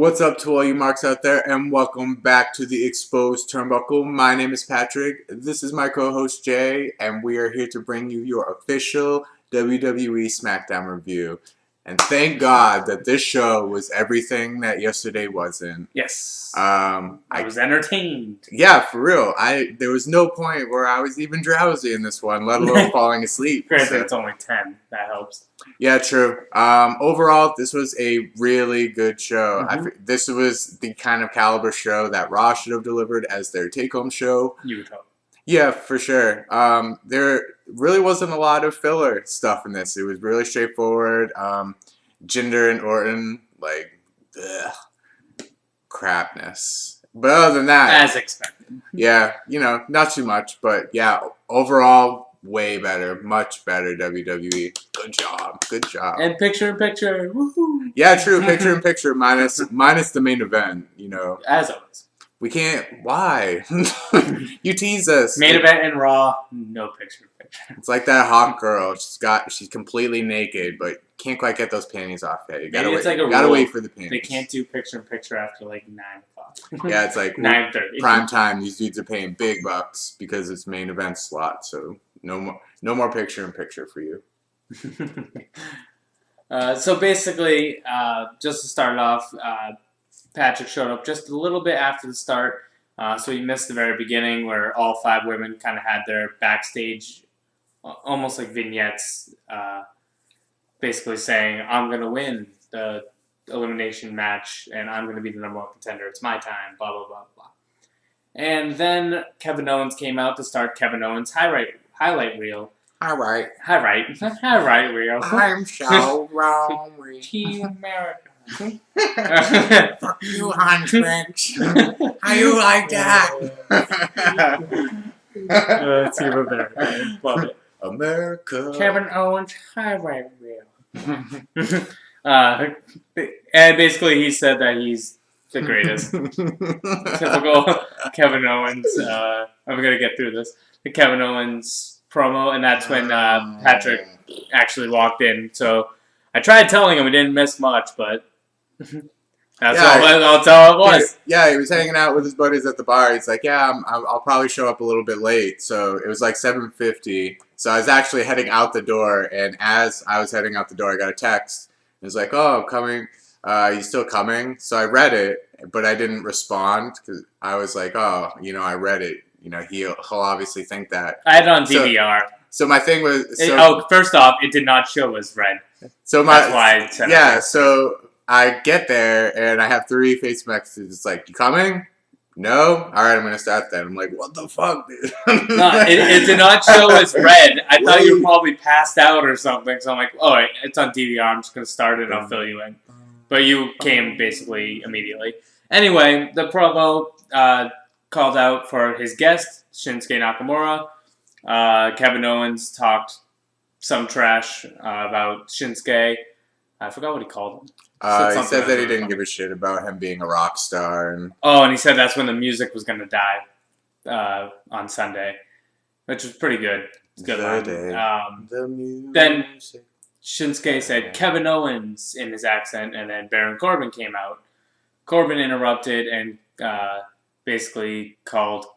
What's up to all you marks out there, and welcome back to the Exposed Turnbuckle. My name is Patrick, this is my co-host Jay, and we are here to bring you your official WWE Smackdown review. And thank God that this show was everything that yesterday wasn't. Yes. I was entertained. Yeah, for real. There was no point where I was even drowsy in this one, let alone falling asleep. Granted, it's only 10. That helps. Yeah, true. Overall, this was a really good show. This was the kind of caliber show that Raw should have delivered as their take-home show. You would hope. Yeah, for sure. There really wasn't a lot of filler stuff in this. It was really straightforward. Jinder and Orton, crapness. But other than that... As expected. Yeah, not too much. But yeah, overall, way better. Much better, WWE. Good job. Good job. And picture-in-picture. Woohoo! Yeah, true. Picture-in-picture minus the main event, As always. We can't. Why? You tease us. Main event and Raw, no picture-in-picture. It's like that hot girl. She's completely naked, but can't quite get those panties off yet. You gotta wait for the panties. They can't do picture-in-picture after 9 o'clock. Yeah, it's like 9:30. Prime time. These dudes are paying big bucks because it's main event slot. So no more picture-in-picture for you. So basically, just to start off, Patrick showed up just a little bit after the start, so he missed the very beginning where all 5 women kind of had their backstage, almost like vignettes, basically saying, I'm going to win the elimination match, and I'm going to be the #1 contender. It's my time, blah, blah, blah, blah. And then Kevin Owens came out to start Kevin Owens' highlight reel. Highlight reel. I'm so wrong with Team America. Fuck you, Hunchbacks. How you like that? Team America. Love it. America. Kevin Owens highlight reel. And basically he said that he's the greatest. Typical Kevin Owens. I'm going to get through this. The Kevin Owens promo, and that's when Patrick actually walked in. So I tried telling him we didn't miss much, but that's all it was. Yeah, he was hanging out with his buddies at the bar. He's like, yeah, I'll probably show up a little bit late. So it was like 7:50. So I was actually heading out the door, and as I was heading out the door, I got a text. It was like, oh, I'm coming. You still coming? So I read it, but I didn't respond because I was like, oh, I read it. He'll obviously think that. I had it on DVR. So my thing was... first off, it did not show as red. So that's why I said yeah, so I get there, and I have 3 face messages. It's like, you coming? No? All right, I'm going to start then. I'm like, what the fuck, dude? No, it did not show as red. I thought you were probably passed out or something. So I'm like, oh, it's on DVR. I'm just going to start it and I'll fill you in. But you came basically immediately. Anyway, the promo called out for his guest, Shinsuke Nakamura. Kevin Owens talked some trash about Shinsuke. I forgot what he called him. He said that he didn't give a shit about him being a rock star. And he said that's when the music was going to die on Sunday, which was pretty good. It's good line. Then Shinsuke said Kevin Owens in his accent, and then Baron Corbin came out. Corbin interrupted and basically called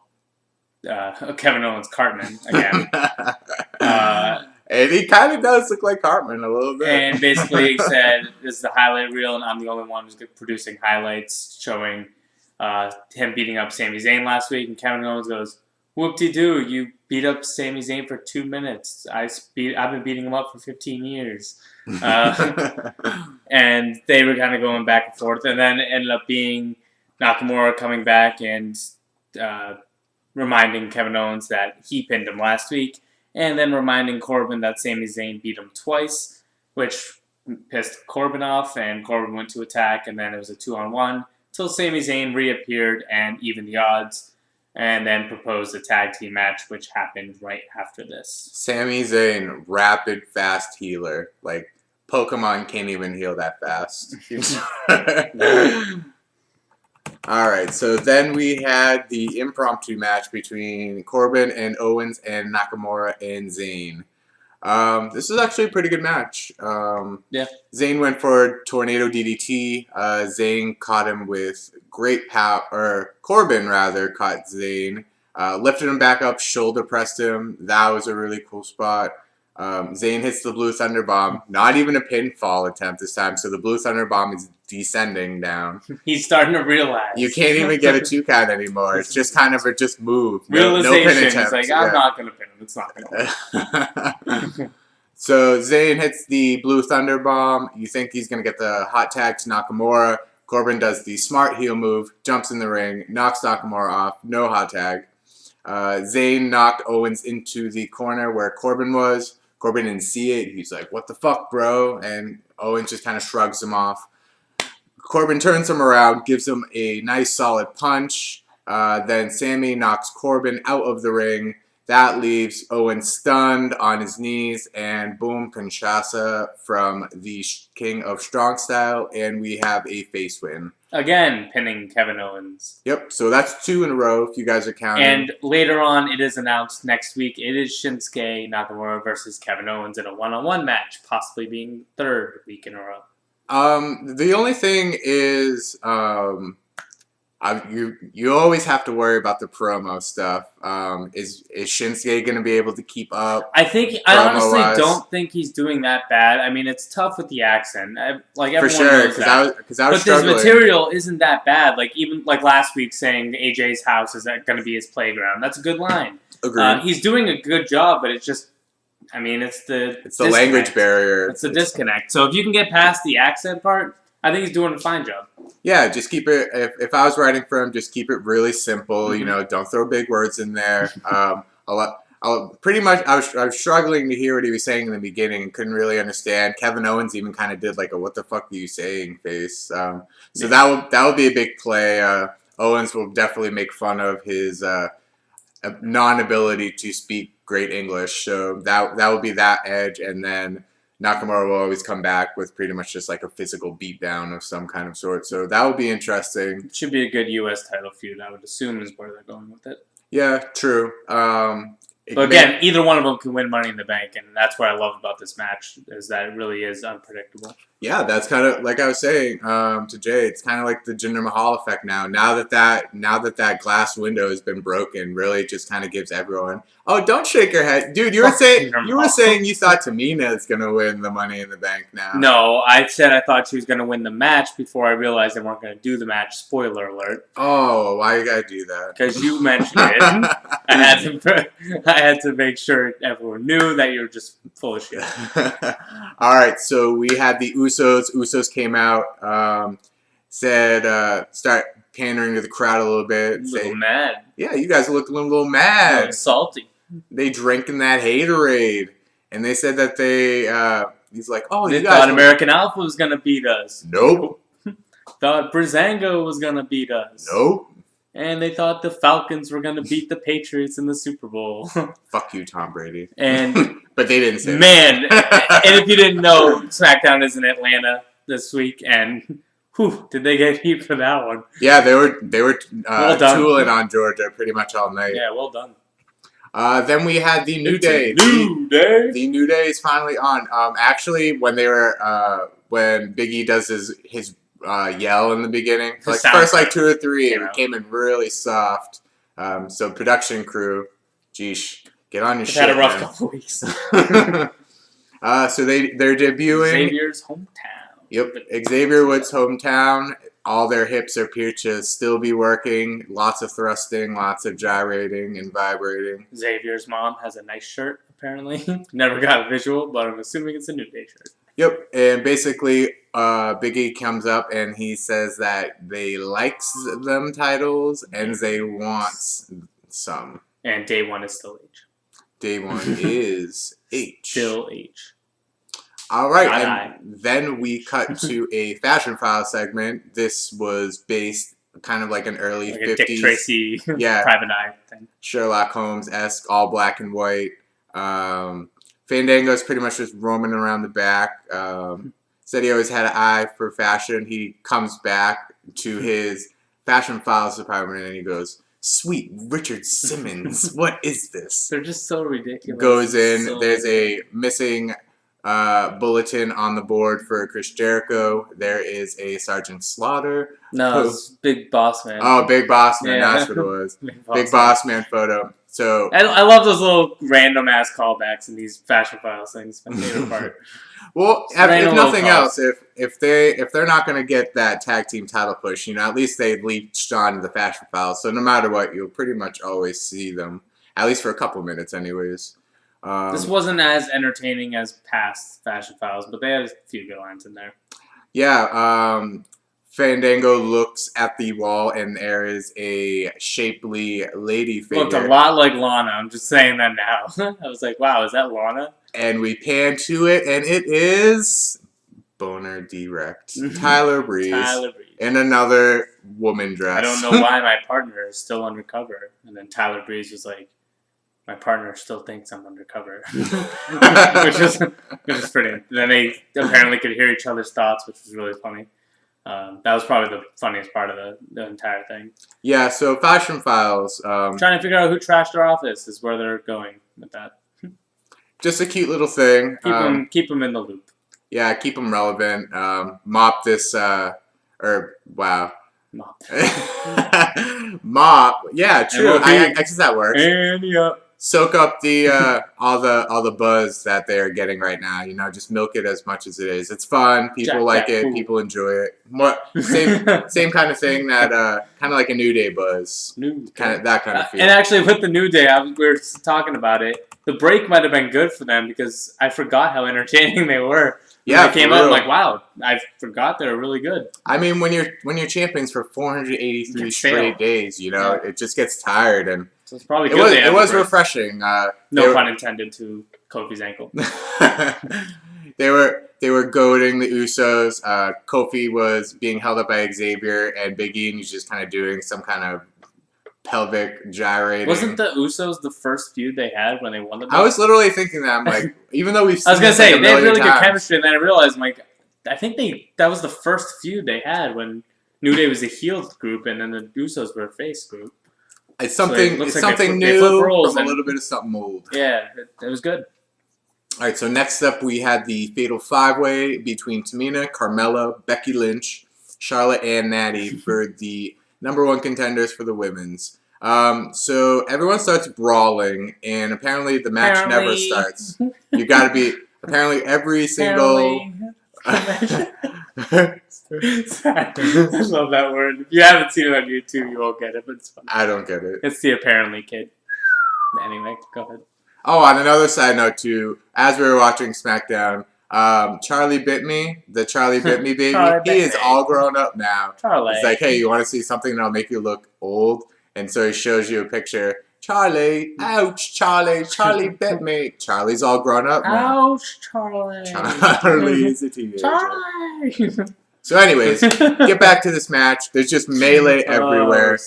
Kevin Owens Cartman again. And he kind of does look like Cartman a little bit. And basically he said, this is the highlight reel, and I'm the only one who's producing highlights showing him beating up Sami Zayn last week. And Kevin Owens goes, whoop-de-doo, you beat up Sami Zayn for 2 minutes. I've been beating him up for 15 years. And they were kind of going back and forth. And then it ended up being Nakamura coming back and reminding Kevin Owens that he pinned him last week. And then reminding Corbin that Sami Zayn beat him twice, which pissed Corbin off, and Corbin went to attack, and then it was a 2-on-1, until Sami Zayn reappeared and evened the odds, and then proposed a tag team match, which happened right after this. Sami Zayn, rapid, fast healer. Like, Pokemon can't even heal that fast. Alright, so then we had the impromptu match between Corbin and Owens and Nakamura and Zayn. This is actually a pretty good match. Yeah. Zayn went for tornado DDT. Zayn caught him with great power, or Corbin rather caught Zayn, lifted him back up, shoulder pressed him. That was a really cool spot. Zayn hits the Blue Thunder Bomb. Not even a pinfall attempt this time, so the Blue Thunder Bomb is descending down. He's starting to realize. You can't even get a 2 count anymore. It's just kind of a just move. Realization. No pin attempt. He's like, I'm not going to pin him. It's not going to So Zayn hits the Blue Thunder Bomb. You think he's going to get the hot tag to Nakamura. Corbin does the smart heel move, jumps in the ring, knocks Nakamura off. No hot tag. Zayn knocked Owens into the corner where Corbin was. Corbin didn't see it. He's like, what the fuck, bro? And Owens just kind of shrugs him off. Corbin turns him around, gives him a nice solid punch. Then Sammy knocks Corbin out of the ring. That leaves Owens stunned on his knees, and boom, Kinshasa from the King of Strong Style, and we have a face win. Again, pinning Kevin Owens. Yep, so that's 2 in a row if you guys are counting. And later on, it is announced next week, it is Shinsuke Nakamura versus Kevin Owens in a one-on-one match, possibly being 3rd week in a row. The only thing is, you always have to worry about the promo stuff. Is Shinsuke going to be able to keep up? I honestly don't think he's doing that bad. I mean, it's tough with the accent. Everyone knows that. Because I was but struggling. His material isn't that bad. Like even like last week saying AJ's house is going to be his playground. That's a good line. Agreed. He's doing a good job, but it's just. I mean, it's the language barrier. It's the disconnect. So if you can get past the accent part, I think he's doing a fine job. Yeah, just keep it. If I was writing for him, just keep it really simple. Mm-hmm. You know, don't throw big words in there. Pretty much, I was struggling to hear what he was saying in the beginning and couldn't really understand. Kevin Owens even kind of did like a "What the fuck are you saying?" face. That will be a big play. Owens will definitely make fun of his non-ability to speak great English, so that will be that edge, and then Nakamura will always come back with pretty much just like a physical beatdown of some kind of sort. So that will be interesting. It should be a good U.S. title feud, I would assume, is where they're going with it. Yeah, true. But again, either one of them can win Money in the Bank, and that's what I love about this match, is that it really is unpredictable. Yeah, that's kind of like I was saying to Jay. It's kind of like the Jinder Mahal effect now. Now that that glass window has been broken, really just kind of gives everyone. Oh, don't shake your head, dude. You were saying you thought Tamina is gonna win the Money in the Bank now. No, I said I thought she was gonna win the match before I realized they weren't gonna do the match. Spoiler alert. Oh, why you gotta do that? Because you mentioned it. I had to make sure everyone knew that you were just full of shit. All right, so we had the Usos. Usos came out, said, start pandering to the crowd a little bit. A little mad. Yeah, you guys look a little mad. A little salty. They drinking that haterade. And they said that he's like, oh, they you guys thought American Alpha was going to beat us. Nope. Thought Breezango was going to beat us. Nope. And they thought the Falcons were going to beat the Patriots in the Super Bowl. Fuck you, Tom Brady. And but they didn't say man, and if you didn't know, Smackdown is in Atlanta this week, and whew, did they get heat for that one? Yeah, they were well tooling on Georgia pretty much all night. Yeah, well done. Then we had the New Day. The New Day is finally on. Actually, when they were when Big E does his yell in the beginning, like first like 2 or 3, it came in really soft. So production crew, geesh, get on your shit. Had a rough couple weeks. So they're debuting Xavier's hometown. Yep, Xavier Woods' hometown. All their hips appear to still be working. Lots of thrusting, lots of gyrating and vibrating. Xavier's mom has a nice shirt, apparently. Never got a visual, but I'm assuming it's a New Day shirt. Yep, and basically Big E comes up and he says that they likes them titles and they wants some. And day 1 is still H. Day 1 is H. Still H. All right, and then we cut to a Fashion File segment. This was based kind of like an early 50s. A Dick Tracy Private Eye thing. Sherlock Holmes-esque, all black and white. Fandango's pretty much just roaming around the back. Said he always had an eye for fashion. He comes back to his Fashion Files department and he goes, Sweet Richard Simmons, what is this? They're just so ridiculous. Goes in. So There's a missing bulletin on the board for Chris Jericho. There is a Sergeant Slaughter. No, it's Big Boss Man. Oh, Big Boss Man. Yeah. That's what it was. Big Boss Man photo. So I love those little random ass callbacks in these Fashion Files things. My favorite part. well, if Random nothing little else, if they're not going to get that tag team title push, at least they leached on the Fashion Files. So no matter what, you'll pretty much always see them, at least for a couple minutes, anyways. This wasn't as entertaining as past Fashion Files, but they had a few good lines in there. Yeah, Fandango looks at the wall, and there is a shapely lady figure. Looked a lot like Lana. I'm just saying that now. I was like, wow, is that Lana? And we pan to it, and it is Boner Direct. Tyler Breeze. Tyler Breeze. In another woman dress. I don't know why my partner is still undercover. And then Tyler Breeze was like, my partner still thinks I'm undercover. which is pretty. And then they apparently could hear each other's thoughts, which was really funny. That was probably the funniest part of the entire thing. Yeah, so Fashion Files. Trying to figure out who trashed our office is where they're going with that. Just a cute little thing. Keep them in the loop. Yeah, keep them relevant. Mop this, wow. Mop. Mop. Yeah, true. MOP. I guess that works. And Soak up the all the buzz that they're getting right now. Just milk it as much as it is. It's fun. People like it. Cool. People enjoy it. Same kind of thing that kind of like a New Day buzz. That kind of feel. And actually, with the New Day, we were talking about it. The break might have been good for them because I forgot how entertaining they were. Yeah, they came out like, wow, I forgot they were really good. I mean, when you're champions for 483 straight days, it just gets tired, and so it's probably good. It was refreshing. No pun intended to Kofi's ankle. They were goading the Usos. Kofi was being held up by Xavier and Big E, and he's just kind of doing some kind of pelvic gyrating. Wasn't the Usos the first feud they had when they won the belt? I was literally thinking that. I'm like, even though we've seen I was going to say, they had really times. good chemistry, and then I realized, I think that was the first feud they had when New Day was a heel group, and then the Usos were a face group. It's something, So it's like something they flip new roles from a little bit of something old. Yeah, it was good. All right, so next up we had the Fatal 5-Way between Tamina, Carmella, Becky Lynch, Charlotte, and Natty for the #1 contenders for the women's. So everyone starts brawling, and apparently the match never starts. You gotta be, apparently every single... I love that word. If you haven't seen it on YouTube, you won't get it, but it's fun. I don't get it. It's the apparently kid. Anyway, go ahead. Oh, on another side note too, as we were watching SmackDown, Charlie Bit Me, the Charlie Bit Me baby, he is all grown up now. Charlie. It's like, hey, you want to see something that'll make you look old? And so he shows you a picture. Charlie, ouch, Charlie bit me. Charlie's all grown up now. Ouch, Charlie. Charlie is a teenager. Charlie. So anyways, get back to this match. There's just melee everywhere.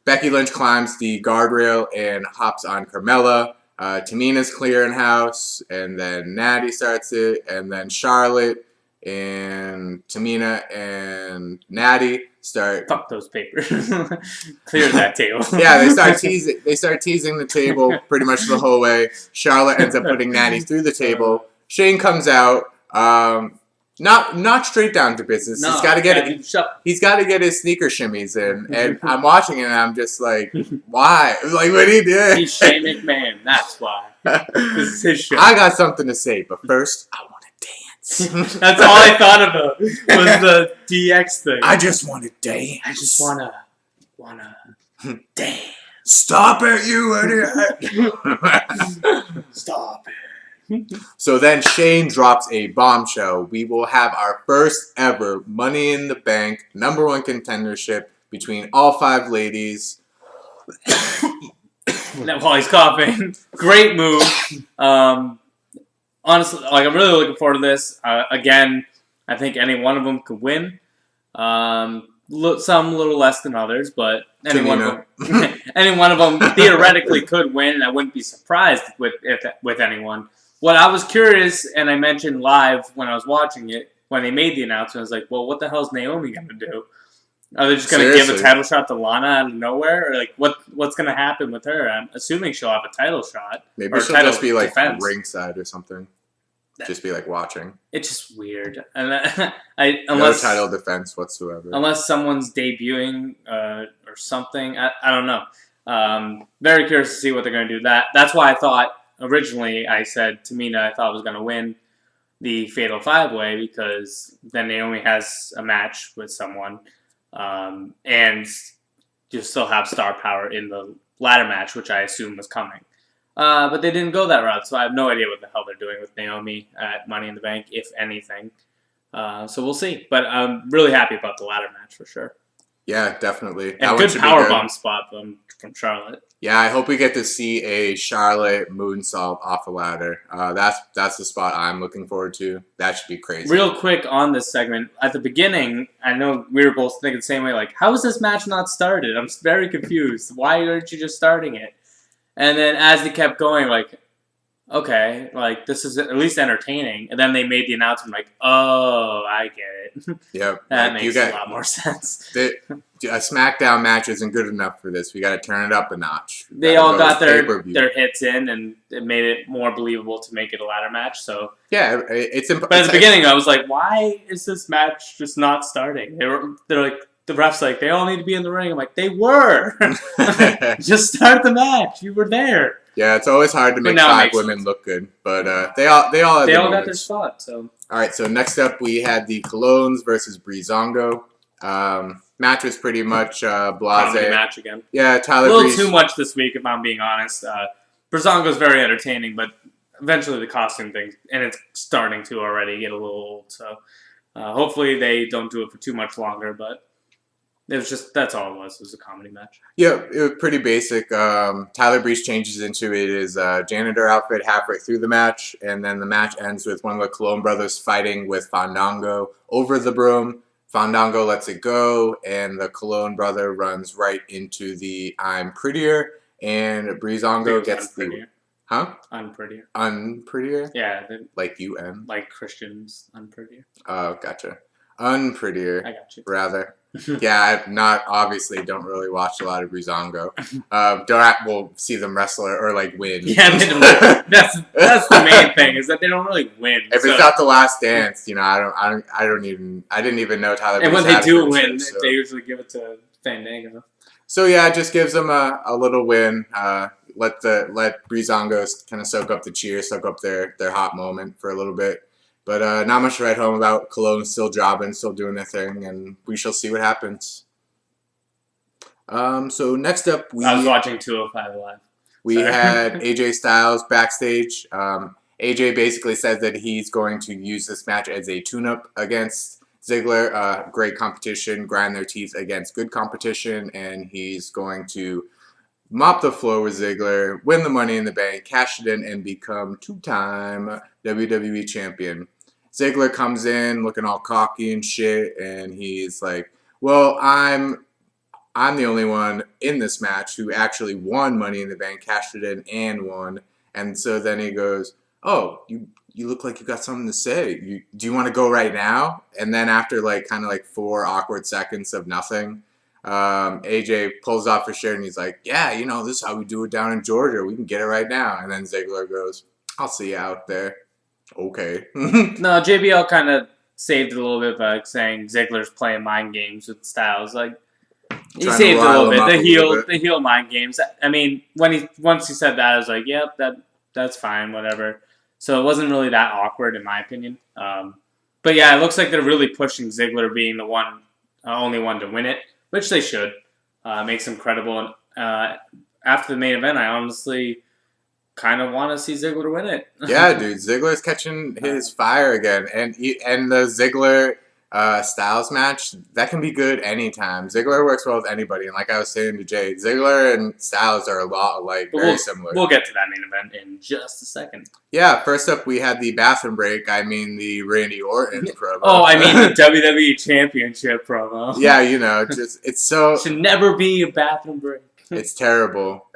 Becky Lynch climbs the guardrail and hops on Carmella. Tamina's clearing house, and then Natty starts it, and then Charlotte and Tamina and Natty start. Fuck those papers. Clear that table. Yeah, they start teasing. They start teasing the table pretty much the whole way. Charlotte ends up putting Natty through the table. Shane comes out. Not straight down to business. No, he's got to get it. He's got to get his sneaker shimmies in, and I'm watching it, and I'm just like, why? Like, what he did? He's Shane McMahon. That's why. This is his show. I got something to say, but first, I want to dance. That's all I thought about was the DX thing. I just want to dance. I just wanna dance. Stop it, you idiot! Stop it. So then Shane drops a bombshell. We will have our first ever Money in the Bank #1 contendership between all 5 ladies. While he's coughing, great move. Honestly, I'm really looking forward to this. Again, I think any one of them could win. Some a little less than others, but any one of them theoretically could win, and I wouldn't be surprised with anyone. What I was curious, and I mentioned live when I was watching it, when they made the announcement, I was like, well, what the hell is Naomi going to do? Are they just going to give a Seriously. title shot to Lana out of nowhere? Or like what's going to happen with her? I'm assuming she'll have a title shot. Maybe or she'll title just be like defense. ringside or something. Just be like watching. It's just weird. And No title defense whatsoever. Unless someone's debuting or something. I don't know. Very curious to see what they're going to do. That's why I thought originally I said Tamina I thought was going to win the Fatal 5-Way because then Naomi has a match with someone. And you still have star power in the ladder match, which I assume was coming. But they didn't go that route, so I have no idea what the hell they're doing with Naomi at Money in the Bank, if anything. So we'll see. But I'm really happy about the ladder match for sure. Yeah, definitely. And good powerbomb spot from Charlotte. Yeah, I hope we get to see a Charlotte moonsault off a ladder. That's the spot I'm looking forward to. That should be crazy. Real quick on this segment, at the beginning, I know we were both thinking the same way, like, how is this match not started? I'm very confused. Why aren't you just starting it? And then as they kept going, like, okay, like, this is at least entertaining. And then they made the announcement, like, oh, I get it. Yep. That makes a lot more sense. A SmackDown match isn't good enough for this. We got to turn it up a notch. They all got their hits in, and it made it more believable to make it a ladder match. So yeah, But at the beginning, I was like, why is this match just not starting? They're like, the ref's like, they all need to be in the ring. I'm like, they were. Just start the match. You were there. Yeah, it's always hard to make 5 women look good, but they all got their spot. So all right. So next up, we had the Colognes versus Breezango. Match was pretty much blasé. Match again. Yeah, Tyler. A little too much this week, if I'm being honest. Breezango's very entertaining, but eventually the costume thing, and it's starting to already get a little old. So hopefully they don't do it for too much longer, but. It was just, that's all it was. It was a comedy match. Yeah, it was pretty basic. Tyler Breeze changes into his janitor outfit halfway through the match, and then the match ends with one of the Colon brothers fighting with Fandango over the broom. Fandango lets it go, and the Colon brother runs right into the I'm Prettier, and Breezango gets the... Huh? Unprettier. Unprettier? Yeah. Like UN? Like Christians, unprettier. Oh, gotcha. Unprettier. I got you. Rather. Yeah, don't really watch a lot of Breezango. We'll see them wrestle or like win. Yeah, that's the main thing is that they don't really win. If it's not the Last Dance, I didn't even know Tyler. And when they do win, they usually give it to Fandango. So yeah, it just gives them a little win. Let Breezango kind of soak up the cheers, soak up their hot moment for a little bit. But not much to write home about. Cologne still jobbing, still doing their thing, and we shall see what happens. So next up, I was watching 205 Live. We had AJ Styles backstage. AJ basically says that he's going to use this match as a tune-up against Ziggler. Great competition, grind their teeth against good competition, and he's going to mop the floor with Ziggler, win the Money in the Bank, cash it in, and become 2-time WWE champion. Ziggler comes in looking all cocky and shit, and he's like, well, I'm the only one in this match who actually won Money in the Bank, cashed it in, and won. And so then he goes, oh, you look like you got something to say. Do you want to go right now? And then after kind of 4 awkward seconds of nothing, AJ pulls off his shirt and he's like, yeah, this is how we do it down in Georgia. We can get it right now. And then Ziggler goes, I'll see you out there. Okay. No, JBL kind of saved it a little bit by saying Ziggler's playing mind games with Styles. He saved it a little bit. The heel mind games. I mean, once he said that, I was like, yep, that's fine, whatever. So it wasn't really that awkward, in my opinion. But yeah, it looks like they're really pushing Ziggler being the only one to win it, which they should. Makes him credible. And after the main event, I honestly kind of want to see Ziggler win it. Yeah, dude, Ziggler's catching his fire again, and the Ziggler Styles match, that can be good anytime. Ziggler works well with anybody, and like I was saying to Jay, Ziggler and Styles are a lot alike, very similar. We'll get to that main event in just a second. Yeah, first up we had the bathroom break. The Randy Orton promo. Oh, the WWE Championship promo. Yeah, it's so should never be a bathroom break. It's terrible.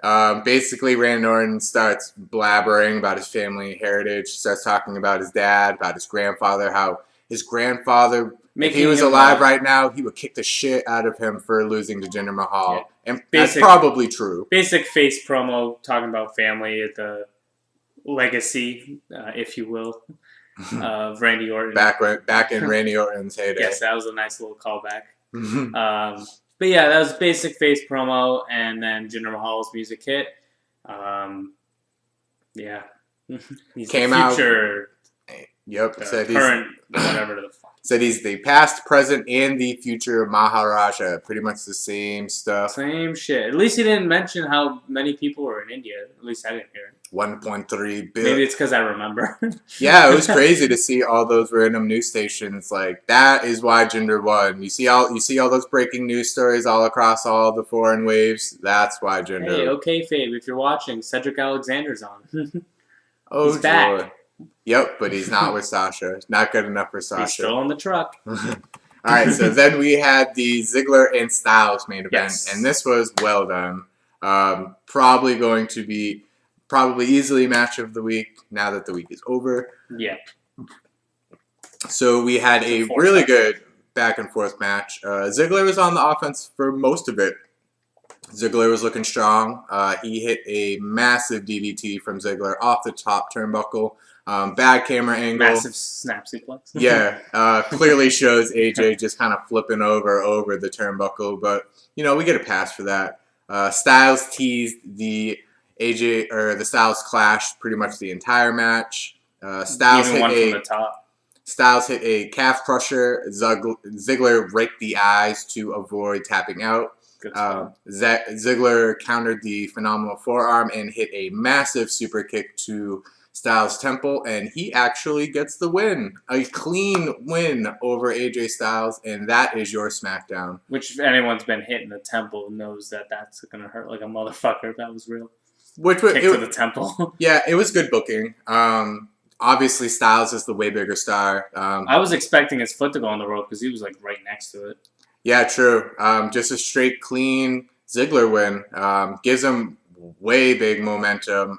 Basically, Randy Orton starts blabbering about his family heritage. Starts talking about his dad, about his grandfather, how his grandfather If he was alive right now, he would kick the shit out of him for losing to Jinder Mahal. Yeah. And that's probably true. Basic face promo talking about family, the legacy, if you will, of Randy Orton. Back in Randy Orton's heyday. Yes, that was a nice little callback. But yeah, that was basic face promo, and then Jinder Mahal's music hit. Yeah. He's Came the future. Yep. The current, whatever the fuck. Said he's the past, present, and the future Maharaja. Pretty much the same stuff. Same shit. At least he didn't mention how many people were in India. At least I didn't hear it. 1.3 billion. Maybe it's because I remember. Yeah, it was crazy to see all those random news stations. Like, that is why Jinder won. You see all those breaking news stories all across all the foreign waves. That's why Jinder. Hey, okay, Fabe, if you're watching, Cedric Alexander's on. Oh, he's back. Yep, but he's not with Sasha. Not good enough for Sasha. He's still on the truck. All right, so then we had the Ziggler and Styles main event, and this was well done. Probably going to be easily match of the week now that the week is over. Yeah. So we had a really good back and forth match. Ziggler was on the offense for most of it. Ziggler was looking strong. He hit a massive DDT from Ziggler off the top turnbuckle. Bad camera angle. Massive snap suplex. Yeah, clearly shows AJ just kind of flipping over the turnbuckle, but we get a pass for that. Styles teased the Styles clash pretty much the entire match. Styles even one from the top. Styles hit a calf crusher. Ziggler raked the eyes to avoid tapping out. Ziggler countered the phenomenal forearm and hit a massive super kick to Styles' temple, and he actually gets the win. A clean win over AJ Styles, and that is your SmackDown. Which, if anyone's been hit in the temple, knows that that's going to hurt like a motherfucker if that was real. Kick to the temple. Yeah, it was good booking. Obviously, Styles is the way bigger star. I was expecting his foot to go on the rope because he was like right next to it. Yeah, true. Just a straight, clean Ziggler win. Gives him way big momentum.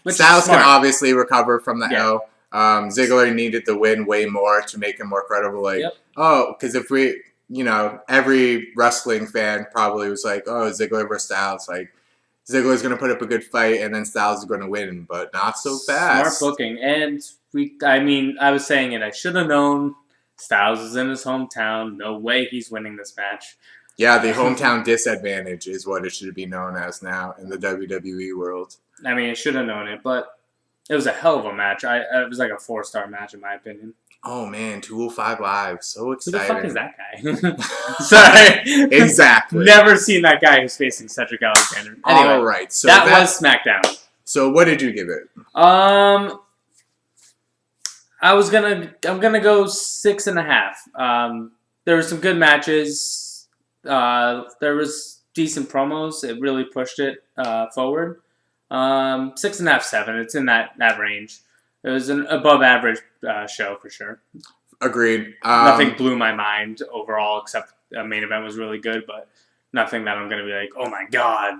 Styles can obviously recover from the L. Ziggler needed the win way more to make him more credible. Because if we, every wrestling fan probably was like, oh, Ziggler versus Styles. Like, Ziggler's going to put up a good fight and then Styles is going to win, but not so fast. Smart booking. And I was saying it. I should have known Styles is in his hometown. No way he's winning this match. Yeah, the hometown disadvantage is what it should be known as now in the WWE world. I mean, I should have known it, but it was a hell of a match. It was like a 4-star match in my opinion. Oh man, 205 Live, so exciting. Who the fuck is that guy? Sorry, exactly. Never seen that guy who's facing Cedric Alexander. Anyway, all right, so that was SmackDown. So what did you give it? I'm gonna go 6.5. There were some good matches. There was decent promos. It really pushed it forward. 6.5, 7. It's in that range. It was an above average show for sure. Agreed. Nothing blew my mind overall, except the main event was really good, but nothing that I'm going to be like, oh my god.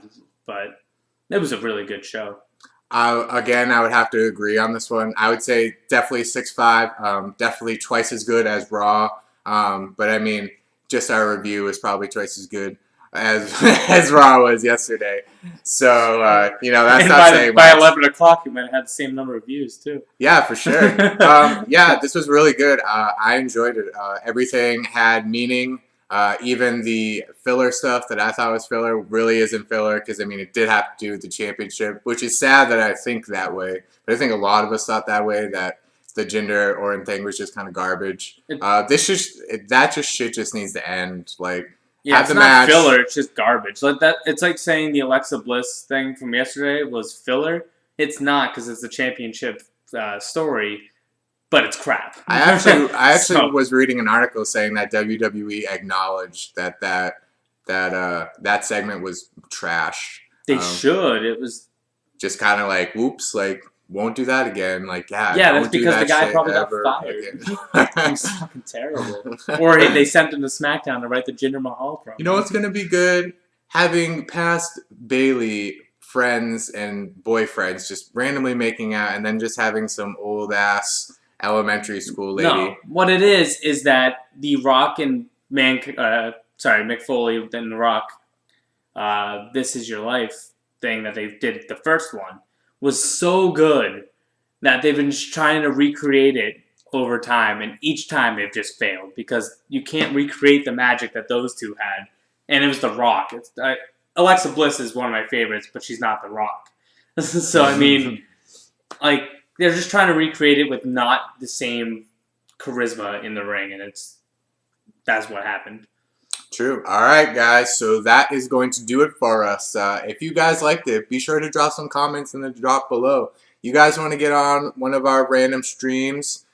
But it was a really good show. Again, I would have to agree on this one. I would say definitely 6.5. Definitely twice as good as Raw. But I mean, just our review is probably twice as good as Raw was yesterday. So, that's and not saying by much. 11 o'clock, you might have had the same number of views, too. Yeah, for sure. This was really good. I enjoyed it. Everything had meaning. Even the filler stuff that I thought was filler really isn't filler because, it did have to do with the championship, which is sad that I think that way. But I think a lot of us thought that way, that the Jinder Orton thing was just kind of garbage. That shit just needs to end. Yeah, it's not filler. It's just garbage. It's like saying the Alexa Bliss thing from yesterday was filler. It's not because it's a championship story, but it's crap. I actually was reading an article saying that WWE acknowledged that segment was trash. They should. It was just kind of like, whoops, won't do that again. Yeah, that's because the guy probably got fired. He's fucking terrible. Or they sent him to SmackDown to write the Jinder Mahal promo. You know what's going to be good? Having past Bayley friends and boyfriends just randomly making out and then just having some old ass elementary school lady. No, what it is that The Rock and Mick Foley and The Rock, This Is Your Life thing that they did the first one was so good that they've been trying to recreate it over time, and each time they've just failed because you can't recreate the magic that those two had. And it was The Rock. Alexa Bliss is one of my favorites, but she's not The Rock. So I mean, like, they're just trying to recreate it with not the same charisma in the ring, and that's what happened. True. All right, guys. So that is going to do it for us. If you guys liked it, be sure to drop some comments in the drop below. You guys want to get on one of our random streams?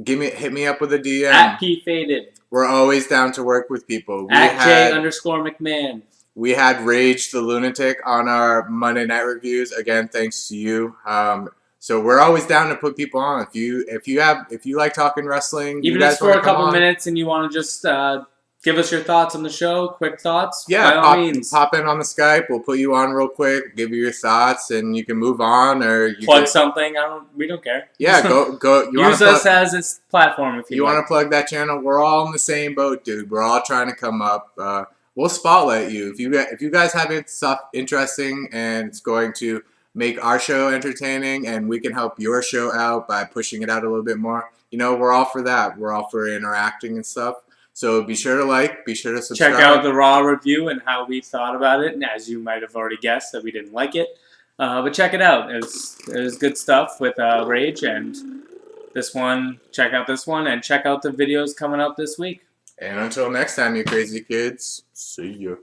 Hit me up with a DM. At P Faded. We're always down to work with people. At J_McMahon. We had Rage the Lunatic on our Monday Night Reviews. Again, thanks to you. So we're always down to put people on. If you like talking wrestling, even if it's for a couple minutes and you want to just give us your thoughts on the show, quick thoughts. Yeah, by all means. Pop in on the Skype. We'll put you on real quick, give you your thoughts, and you can move on or you plug something. We don't care. Yeah, go. Use us as a platform if you want to plug that channel. We're all in the same boat, dude. We're all trying to come up. We'll spotlight you if you guys have stuff interesting and it's going to make our show entertaining, and we can help your show out by pushing it out a little bit more. We're all for that. We're all for interacting and stuff. So be sure to be sure to subscribe. Check out the Raw review and how we thought about it, and as you might have already guessed that we didn't like it. But check it out. It was good stuff with Rage, and this one, check out this one, and check out the videos coming up this week. And until next time, you crazy kids, see ya.